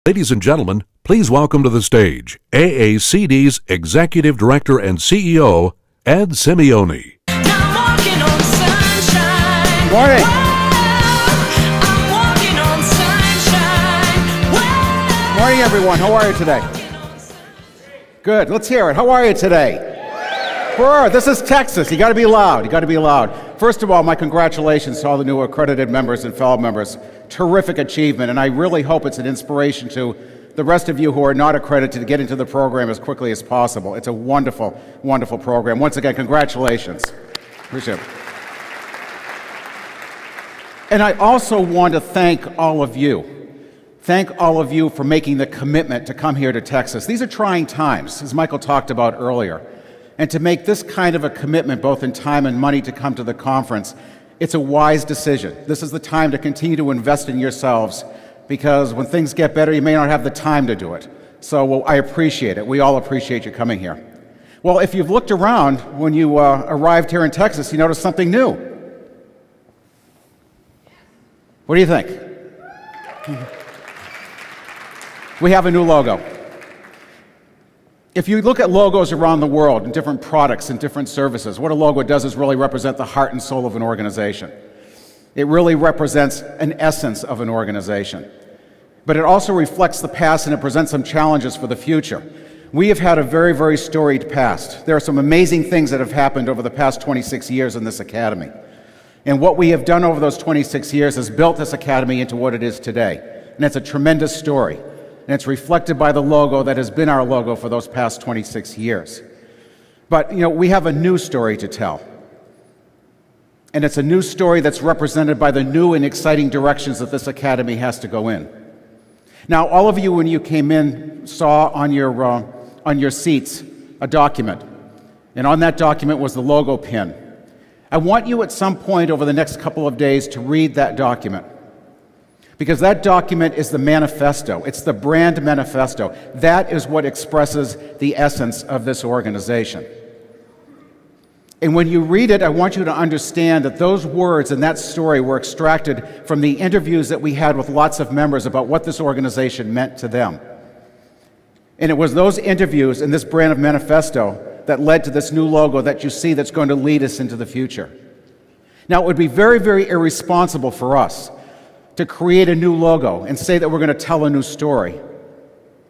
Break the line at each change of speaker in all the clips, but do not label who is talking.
Ladies and gentlemen, please welcome to the stage AACD's Executive Director and CEO, Ed Simeone.
Morning. Morning, everyone. How are you today? Good. Let's hear it. How are you today? This is Texas. You got to be loud. You got to be loud. First of all, my congratulations to all the new accredited members and fellow members. Terrific achievement, and I really hope it's an inspiration to the rest of you who are not accredited to get into the program as quickly as possible. It's a wonderful, wonderful program. Once again, congratulations. Appreciate it. And I also want to thank all of you. Thank all of you for making the commitment to come here to Texas. These are trying times, as Michael talked about earlier. And to make this kind of a commitment, both in time and money, to come to the conference, it's a wise decision. This is the time to continue to invest in yourselves, because when things get better, you may not have the time to do it. So I appreciate it. We all appreciate you coming here. Well, if you've looked around when you arrived here in Texas, you noticed something new. What do you think? We have a new logo. If you look at logos around the world and different products and different services, what a logo does is really represent the heart and soul of an organization. It really represents an essence of an organization. But it also reflects the past, and it presents some challenges for the future. We have had a very, very storied past. There are some amazing things that have happened over the past 26 years in this academy. And what we have done over those 26 years is built this academy into what it is today. And it's a tremendous story. And it's reflected by the logo that has been our logo for those past 26 years. But, we have a new story to tell. And it's a new story that's represented by the new and exciting directions that this academy has to go in. Now, all of you, when you came in, saw on your seats a document. And on that document was the logo pin. I want you at some point over the next couple of days to read that document. Because that document is the manifesto. It's the Brand Manifesto. That is what expresses the essence of this organization. And when you read it, I want you to understand that those words and that story were extracted from the interviews that we had with lots of members about what this organization meant to them. And it was those interviews and this Brand Manifesto that led to this new logo that you see that's going to lead us into the future. Now, it would be very, very irresponsible for us to create a new logo and say that we're going to tell a new story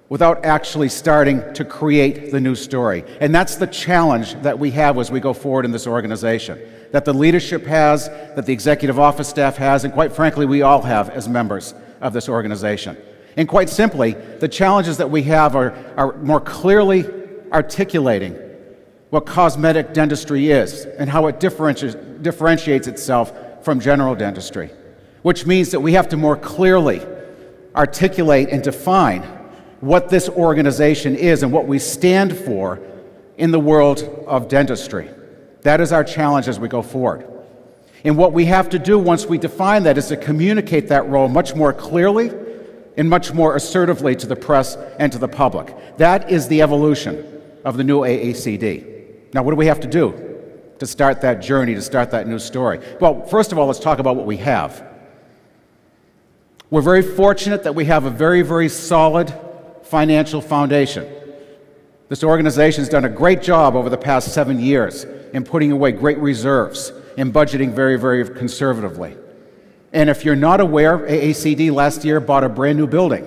without actually starting to create the new story. And that's the challenge that we have as we go forward in this organization, that the leadership has, that the executive office staff has, and quite frankly, we all have as members of this organization. And quite simply, the challenges that we have are more clearly articulating what cosmetic dentistry is and how it differentiates itself from general dentistry, which means that we have to more clearly articulate and define what this organization is and what we stand for in the world of dentistry. That is our challenge as we go forward. And what we have to do once we define that is to communicate that role much more clearly and much more assertively to the press and to the public. That is the evolution of the new AACD. Now, what do we have to do to start that journey, to start that new story? Well, first of all, let's talk about what we have. We're very fortunate that we have a very, very solid financial foundation. This organization has done a great job over the past 7 years in putting away great reserves and budgeting very, very conservatively. And if you're not aware, AACD last year bought a brand new building.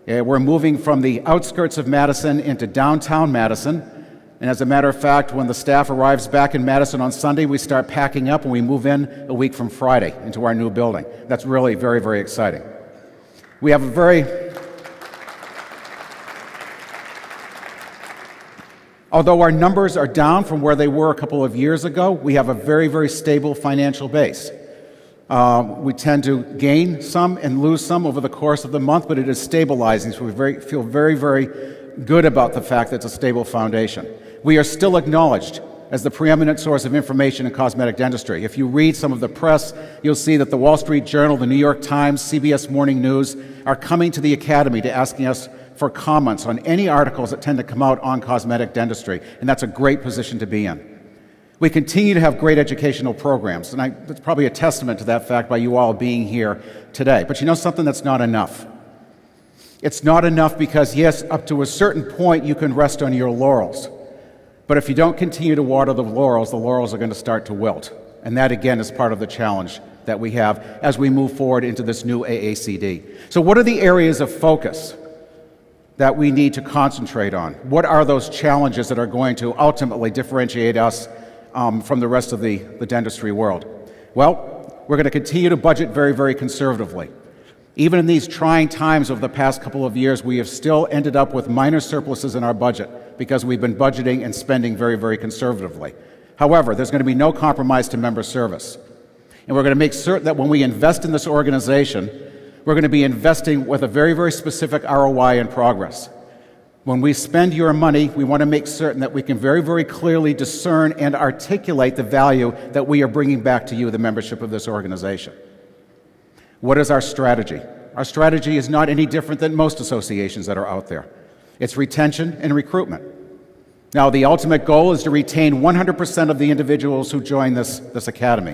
We're moving from the outskirts of Madison into downtown Madison. And as a matter of fact, when the staff arrives back in Madison on Sunday, we start packing up and we move in a week from Friday into our new building. That's really very, very exciting. We have although our numbers are down from where they were a couple of years ago, we have a very, very stable financial base. We tend to gain some and lose some over the course of the month, but it is stabilizing, so we feel very, very good about the fact that it's a stable foundation. We are still acknowledged as the preeminent source of information in cosmetic dentistry. If you read some of the press, you'll see that the Wall Street Journal, the New York Times, CBS Morning News are coming to the Academy to asking us for comments on any articles that tend to come out on cosmetic dentistry, and that's a great position to be in. We continue to have great educational programs, and that's probably a testament to that fact by you all being here today. But you know something, that's not enough. It's not enough because, yes, up to a certain point you can rest on your laurels. But if you don't continue to water the laurels are going to start to wilt. And that, again, is part of the challenge that we have as we move forward into this new AACD. So what are the areas of focus that we need to concentrate on? What are those challenges that are going to ultimately differentiate us from the rest of the dentistry world? Well, we're going to continue to budget very, very conservatively. Even in these trying times over the past couple of years, we have still ended up with minor surpluses in our budget because we've been budgeting and spending very, very conservatively. However, there's going to be no compromise to member service. And we're going to make certain that when we invest in this organization, we're going to be investing with a very, very specific ROI and progress. When we spend your money, we want to make certain that we can very, very clearly discern and articulate the value that we are bringing back to you, the membership of this organization. What is our strategy? Our strategy is not any different than most associations that are out there. It's retention and recruitment. Now, the ultimate goal is to retain 100% of the individuals who join this academy.